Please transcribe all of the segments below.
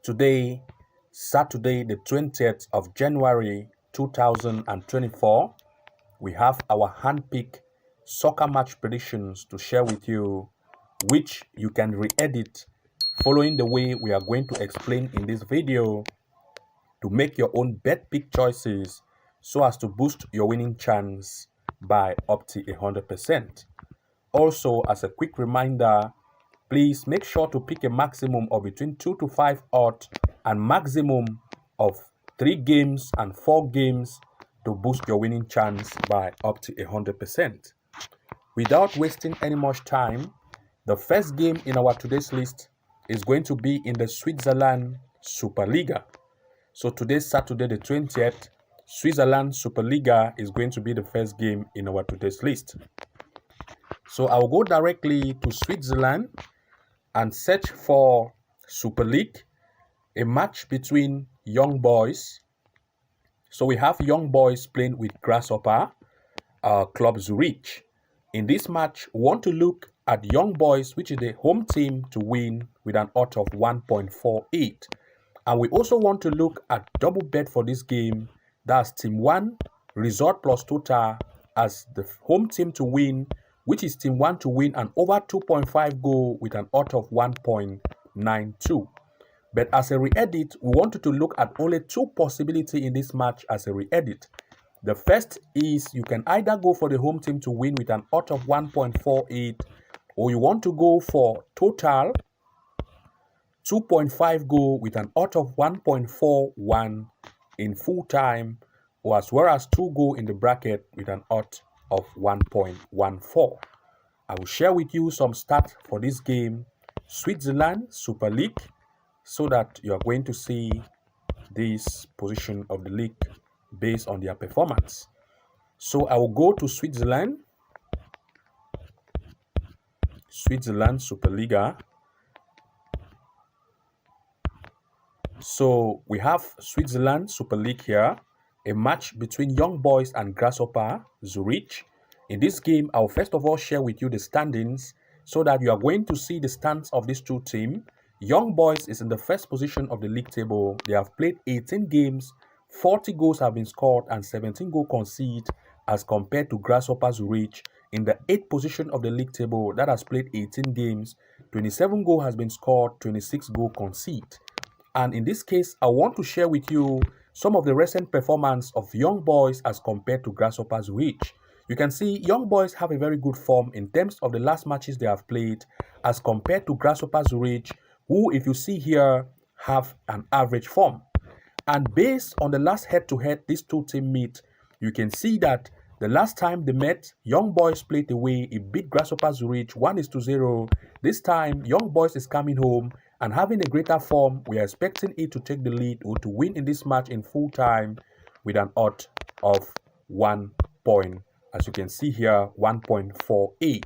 Today, Saturday, the 20th of January 2024, we have our handpicked soccer match predictions to share with you, which you can re-edit following the way we are going to explain in this video to make your own bet pick choices so as to boost your winning chance by up to 100%. Also, as a quick reminder, please make sure to pick a maximum of between 2 to 5 odds and maximum of 3 games and 4 games to boost your winning chance by up to 100%. Without wasting any much time, the first game in our today's list is going to be in the Switzerland Superliga. So today's Saturday the 20th, Switzerland Superliga is going to be the first game in our today's list. So I'll go directly to Switzerland and search for Super League, a match between Young Boys. So we have Young Boys playing with Grasshopper Club Zurich. In this match, we want to look at Young Boys, which is the home team, to win with an odds of 1.48. And we also want to look at double bet for this game. That's Team 1, result plus total as the home team to win, which is Team 1 to win an over 2.5 goal with an odds of 1.92. But as a re-edit, we wanted to look at only 2 possibilities in this match as a re-edit. The first is you can either go for the home team to win with an odds of 1.48, or you want to go for total 2.5 goal with an odds of 1.41 in full time, or as well as 2 goal in the bracket with an odds of 1.14. I will share with you some stats for this game, Switzerland Super League, so that you are going to see this position of the league based on their performance. So I will go to Switzerland Superliga. So we have Switzerland Super League here, a match between Young Boys and Grasshopper Zurich. In this game, I'll first of all share with you the standings so that you are going to see the stance of these two teams. Young Boys is in the first position of the league table. They have played 18 games, 40 goals have been scored and 17 goals conceded, as compared to Grasshopper Zurich in the 8th position of the league table that has played 18 games, 27 goals has been scored, 26 goals conceded. And in this case, I want to share with you some of the recent performance of Young Boys as compared to Grasshopper Zurich. You can see Young Boys have a very good form in terms of the last matches they have played as compared to Grasshopper Zurich, who, if you see here, have an average form. And based on the last head-to-head these two teams meet, you can see that the last time they met, Young Boys played away. It beat Grasshopper Zurich 1-0. This time, Young Boys is coming home and having a greater form. We are expecting it to take the lead or to win in this match in full time with an odds of 1 point. As you can see here, 1.48.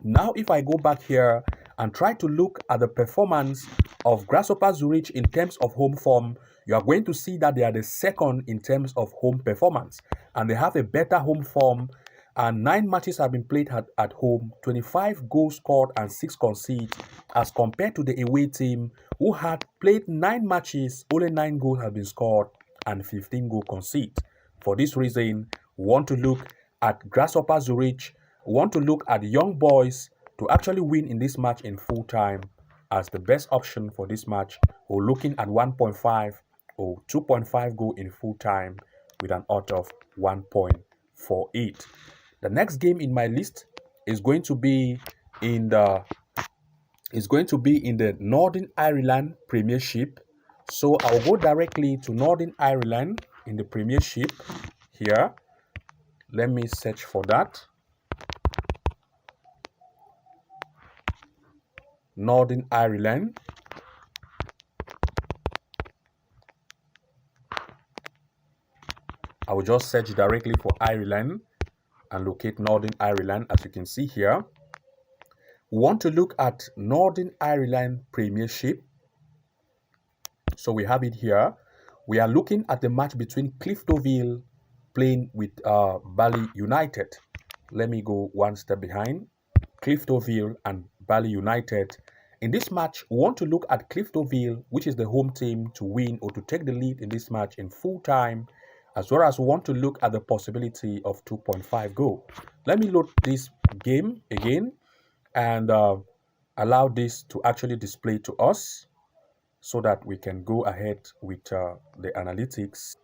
Now, if I go back here and try to look at the performance of Grasshopper Zurich in terms of home form, you are going to see that they are the second in terms of home performance. And they have a better home form. And 9 matches have been played at home, 25 goals scored and 6 conceded, as compared to the away team who had played 9 matches, only 9 goals have been scored and 15 goals conceded. For this reason, we want to look at Grasshopper Zurich. We want to look at Young Boys to actually win in this match in full time as the best option for this match. We're looking at 1.5 or 2.5 goal in full time with an odds of 1.48. The next game in my list is going to be in the Northern Ireland Premiership. So I'll go directly to Northern Ireland in the Premiership here. Let me search for that. Northern Ireland. I will just search directly for Ireland and locate Northern Ireland. As you can see here, we want to look at Northern Ireland Premiership. So we have it here. We are looking at the match between Cliftonville playing with Bally United. Let me go one step behind. Cliftonville and Bally United, In this match, we want to look at Cliftonville, which is the home team, to win or to take the lead in this match in full time, as well as we want to look at the possibility of 2.5 goal. Let me load this game again and allow this to actually display to us so that we can go ahead with the analytics.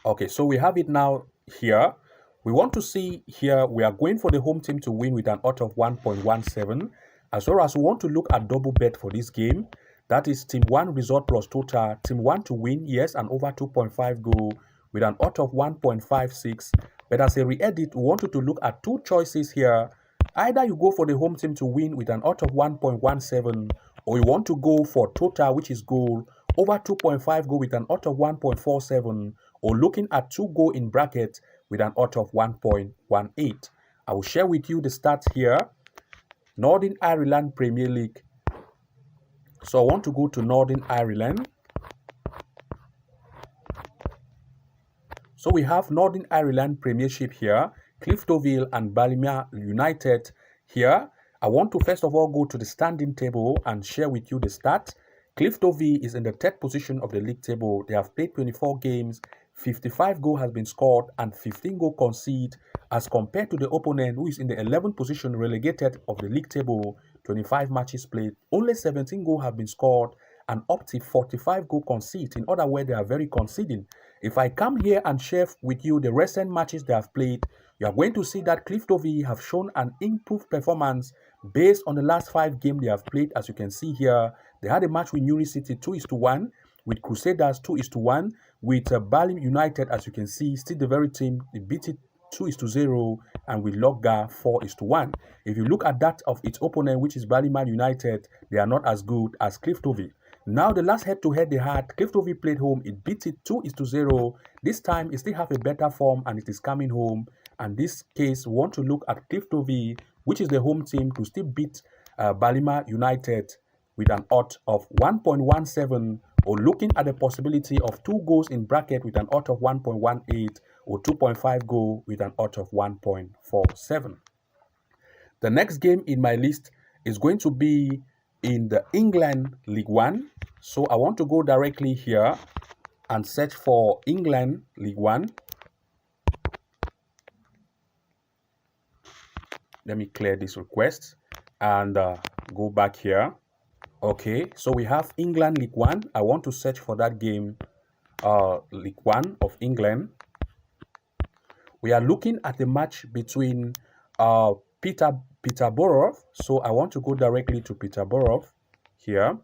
Okay, so we have it now here. We want to see here, we are going for the home team to win with an odds of 1.17, as well as we want to look at double bet for this game. That is team 1 result plus total, team 1 to win, yes, and over 2.5 goal with an odds of 1.56. But as a re-edit, we want you to look at two choices here. Either you go for the home team to win with an odds of 1.17, or you want to go for total, which is goal, over 2.5 goal with an odds of 1.47, or looking at 2 goal in bracket with an odds of 1.18. I will share with you the stats here. Northern Ireland Premier League. So I want to go to Northern Ireland. So we have Northern Ireland Premiership here, Cliftonville and Ballymena United here. I want to first of all go to the standing table and share with you the stats. Cliftonville is in the 3rd position of the league table. They have played 24 games, 55 goals has been scored and 15 goals conceded, as compared to the opponent who is in the 11th position relegated of the league table, 25 matches played, only 17 goals have been scored and up to 45 goals conceded. In other words, they are very conceding. If I come here and share with you the recent matches they have played, you are going to see that Cliftonville have shown an improved performance based on the last 5 games they have played. As you can see here, they had a match with Newry City 2-1, with Crusaders 2-1, with Ballymena United, as you can see, still the very team, they beat it 2-0, and with Logga 4-1. If you look at that of its opponent, which is Ballymena United, they are not as good as Cliftonville. Now, the last head-to-head they had, Cliftonville played home, it beat it 2-0. This time, it still have a better form and it is coming home. And this case, we want to look at Cliftonville, which is the home team, to still beat Ballymena United with an odds of 1.17, or looking at the possibility of 2 goals in bracket with an odds of 1.18, or 2.5 goal with an odds of 1.47. The next game in my list is going to be in the England League One. So I want to go directly here and search for England League One. Let me clear this request and go back here. Okay, so we have England League One. I want to search for that game, League One of England. We are looking at the match between Peterborough. So I want to go directly to Peterborough here.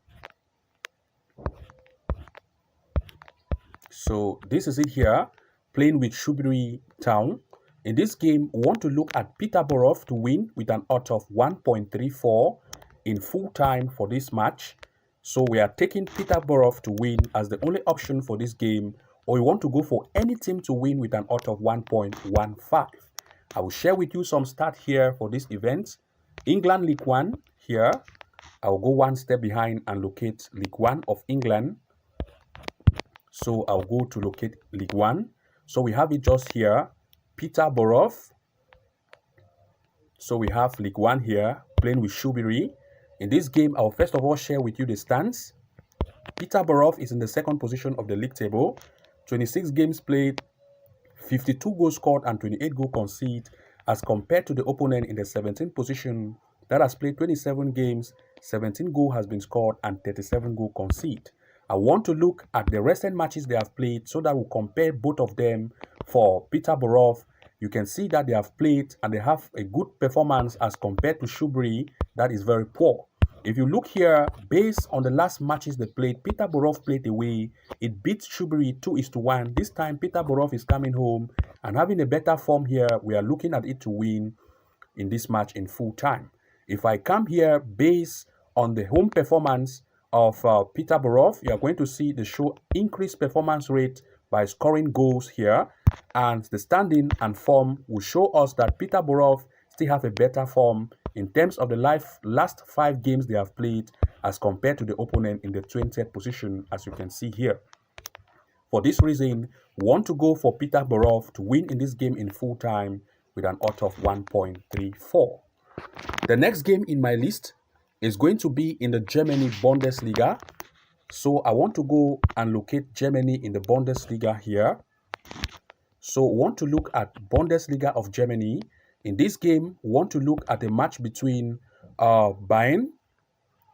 So this is it here, playing with Shrewsbury Town. In this game, we want to look at Peterborough to win with an odds of 1.34 in full time for this match. So we are taking Peterborough to win as the only option for this game, or we want to go for any team to win with an odds of 1.15. I will share with you some stats here for this event. England League One here. I will go one step behind and locate League One of England. So I'll go to locate League One. So we have it just here, Peterborough. So we have League One here, playing with Shrewsbury. In this game, I'll first of all share with you the stands. Peterborough is in the 2nd position of the league table. 26 games played, 52 goals scored and 28 goals conceded, as compared to the opponent in the 17th position that has played 27 games, 17 goals has been scored and 37 goals conceded. I want to look at the recent matches they have played so that we'll compare both of them. For Peterborough, you can see that they have played and they have a good performance as compared to Shrewsbury, that is very poor. If you look here, based on the last matches they played, Peterborough played away. It beat Shrewsbury 2-1. This time, Peterborough is coming home and having a better form here. We are looking at it to win in this match in full time. If I come here based on the home performance of Peterborough, you are going to see the show increased performance rate by scoring goals here, and the standing and form will show us that Peterborough still have a better form in terms of the last 5 games they have played as compared to the opponent in the 20th position, as you can see here. For this reason, we want to go for Peterborough to win in this game in full time with an odds of 1.34. The next game in my list is going to be in the Germany Bundesliga. So I want to go and locate Germany in the Bundesliga here. So we want to look at Bundesliga of Germany. In this game, we want to look at a match between Bayern,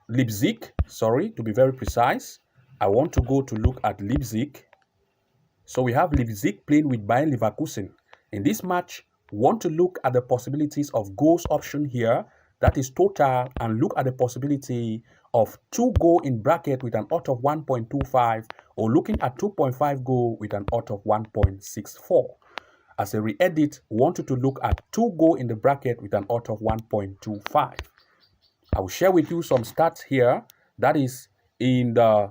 Leipzig, sorry, to be very precise. I want to go to look at Leipzig. So we have Leipzig playing with Bayern Leverkusen. In this match, we want to look at the possibilities of goals option here. That is total, and look at the possibility of 2 goal in bracket with an odds of 1.25, or looking at 2.5 goal with an odds of 1.64. As a re-edit, we wanted to look at 2 goal in the bracket with an odds of 1.25. I will share with you some stats here. That is in the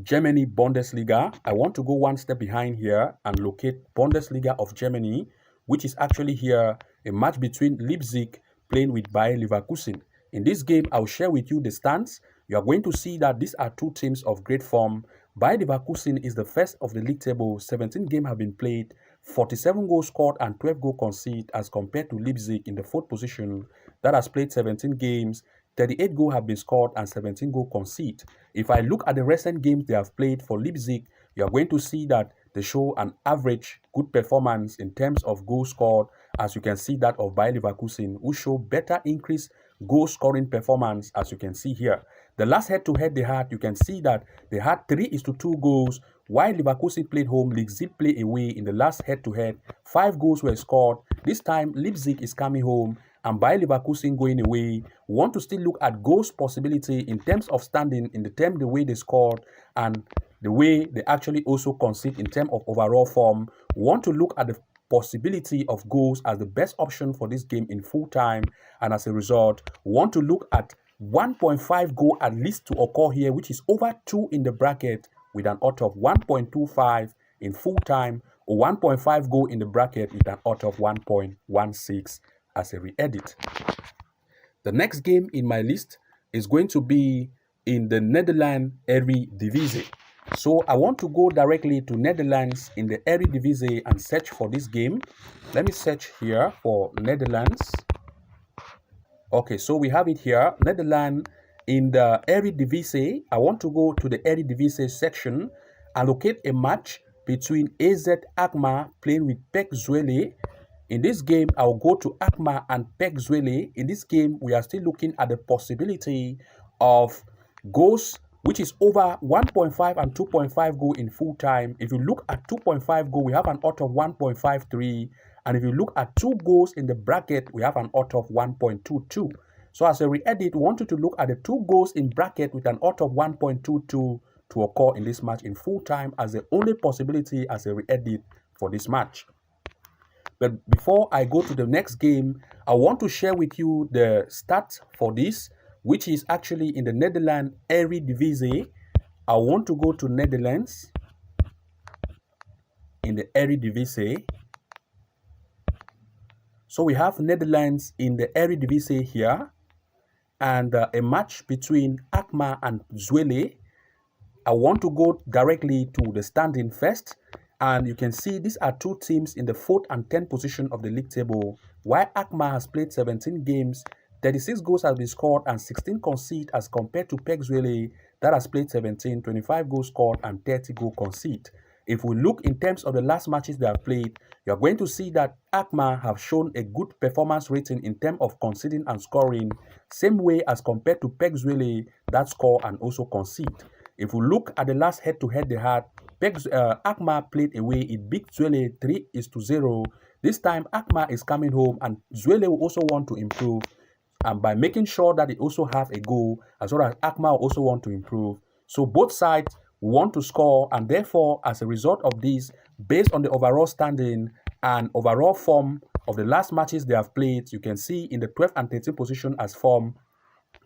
Germany Bundesliga. I want to go one step behind here and locate Bundesliga of Germany, which is actually here a match between Leipzig playing with Bayer Leverkusen. In this game, I'll share with you the stats. You are going to see that these are two teams of great form. Bayer Leverkusen is the first of the league table. 17 games have been played, 47 goals scored and 12 goals conceded, as compared to Leipzig in the fourth position that has played 17 games. 38 goals have been scored and 17 goals conceded. If I look at the recent games they have played for Leipzig, you are going to see that they show an average good performance in terms of goals scored, as you can see that of Bayer Leverkusen, who show better increased goal scoring performance, as you can see here. The last head-to-head they had, you can see that they had 3-2 goals, while Leverkusen played home, Leipzig played away in the last head-to-head. 5 goals were scored. This time, Leipzig is coming home, and Bayer Leverkusen going away. We want to still look at goals possibility in terms of standing, in the term the way they scored and the way they actually also concede in terms of overall form. We want to look at the possibility of goals as the best option for this game in full time, and as a result, we want to look at 1.5 goal at least to occur here, which is over 2 in the bracket with an odds of 1.25 in full time, or 1.5 goal in the bracket with an odds of 1.16 as a re-edit. The next game in my list is going to be in the Netherlands Eredivisie. So I want to go directly to Netherlands in the Eredivisie and search for this game. Let me search here for Netherlands. Okay, so we have it here, Netherlands in the Eredivisie. I want to go to the Eredivisie section and locate a match between AZ Alkmaar playing with PEC Zwolle. In this game, I'll go to Alkmaar and PEC Zwolle. In this game, we are still looking at the possibility of goals, which is over 1.5 and 2.5 goal in full time. If you look at 2.5 goal, we have an odds of 1.53. And if you look at 2 goals in the bracket, we have an odds of 1.22. So as a re-edit, we wanted to look at the 2 goals in bracket with an odds of 1.22 to occur in this match in full time as the only possibility as a re-edit for this match. But before I go to the next game, I want to share with you the stats for this, which is actually in the Netherlands Eredivisie. I want to go to Netherlands in the Eredivisie. So we have Netherlands in the Eredivisie here, and a match between Alkmaar and Zwolle. I want to go directly to the standing first, and you can see these are two teams in the 4th and 10th position of the league table. While Alkmaar has played 17 games, 36 goals have been scored and 16 conceded, as compared to PEC Zwolle that has played 17, 25 goals scored and 30 goals conceded. If we look in terms of the last matches they have played, you are going to see that Alkmaar have shown a good performance rating in terms of conceding and scoring, same way as compared to PEC Zwolle that score and also concede. If we look at the last head-to-head they had, Alkmaar played away. It beat Zwolle 3-0. This time, Alkmaar is coming home, and Zwolle will also want to improve, and by making sure that they also have a goal, as well as Alkmaar also want to improve. So both sides want to score, and therefore, as a result of this, based on the overall standing and overall form of the last matches they have played, you can see in the 12th and 13th position as form,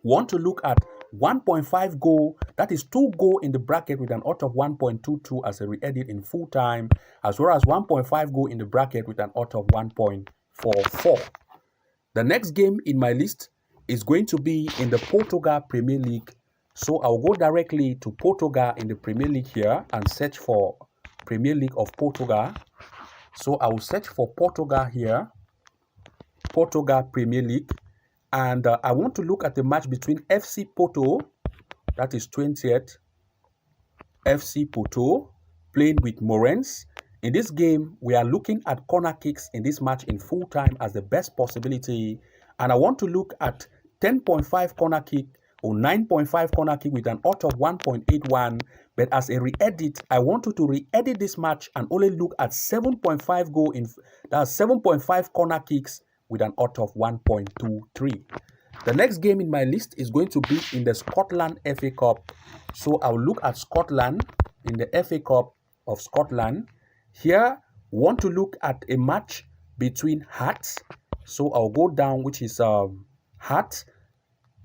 want to look at 1.5 goal, that is 2 goal in the bracket with an odds of 1.22 as a re-edit in full time, as well as 1.5 goal in the bracket with an odds of 1.44. The next game in my list is going to be in the Portugal Premier League. So I'll go directly to Portugal in the Premier League here and search for Premier League of Portugal. So I will search for Portugal here, Portugal Premier League. And I want to look at the match between FC Porto, that is 20th, FC Porto, playing with Morens. In this game, we are looking at corner kicks in this match in full time as the best possibility. And I want to look at 10.5 corner kick or 9.5 corner kick with an odds of 1.81. But as a re-edit, I want you to re-edit this match and only look at 7.5 goal in that's 7.5 corner kicks with an odds of 1.23. The next game in my list is going to be in the Scotland FA Cup. So I'll look at Scotland in the FA Cup of Scotland. Here, want to look at a match between Hearts. So I'll go down, which is Hearts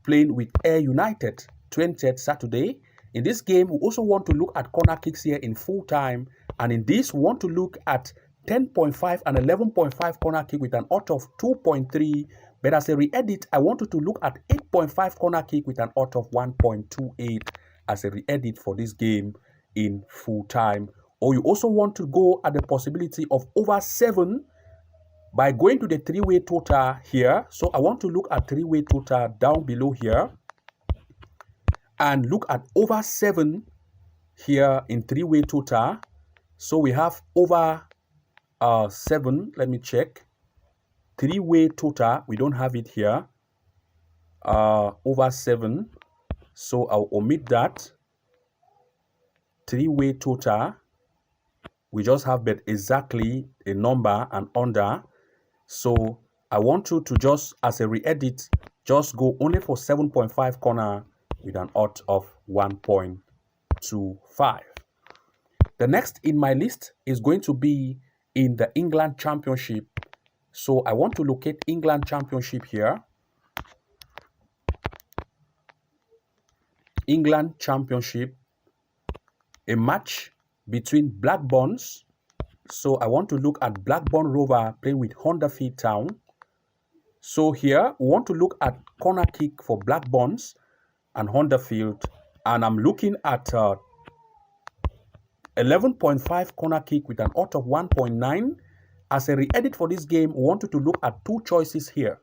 playing with Ayr United, 20th Saturday. In this game, we also want to look at corner kicks here in full time. And in this, we want to look at 10.5 and 11.5 corner kick with an odds of 2.3. But as a re-edit, I want you to look at 8.5 corner kick with an odds of 1.28 as a re-edit for this game in full time. Or you also want to go at the possibility of over 7 by going to the three-way total here. So I want to look at three-way total down below here and look at over 7 here in three-way total. So we have over 7. Let me check. Three-way total, we don't have it here. Over 7. So I'll omit that. Three-way total, we just have but exactly a number and under. So I want you to just, as a re-edit, just go only for 7.5 corner with an odds of 1.25. The next in my list is going to be in the England Championship. So I want to locate England Championship here. England Championship, a match between Blackburns. So I want to look at Blackburn Rover playing with Huddersfield Town. So here we want to look at corner kick for Blackburns and Huddersfield, and I'm looking at 11.5 corner kick with an odds of 1.9. As a re-edit for this game, we want you to look at two choices here.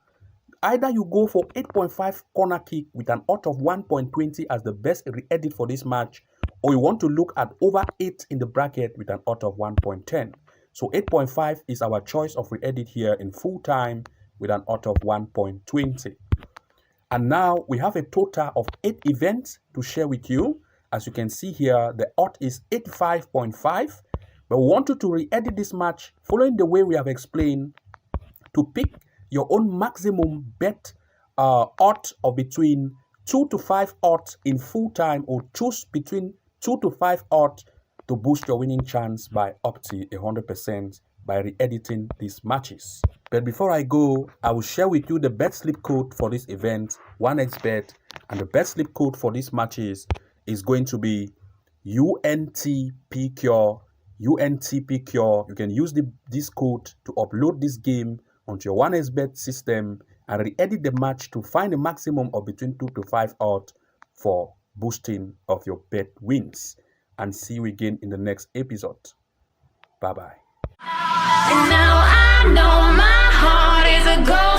Either you go for 8.5 corner kick with an odds of 1.20 as the best re-edit for this match, or you want to look at over 8 in the bracket with an odds of 1.10. So 8.5 is our choice of re-edit here in full time with an odds of 1.20. And now we have a total of 8 events to share with you. As you can see here, the odds is 85.5. But we want you to re-edit this match following the way we have explained to pick your own maximum bet odds of between 2 to 5 odds in full time, or choose between 2 to 5 odds to boost your winning chance by up to 100% by re-editing these matches. But before I go, I will share with you the bet slip code for this event, 1xbet, and the bet slip code for these matches is going to be UNTPCure. UNTPCure. You can use this code to upload this game onto your 1xbet system and re-edit the match to find a maximum of between 2 to 5 odds for boosting of your bet wins. And see you again in the next episode. Bye bye. And now I know my heart is a gold.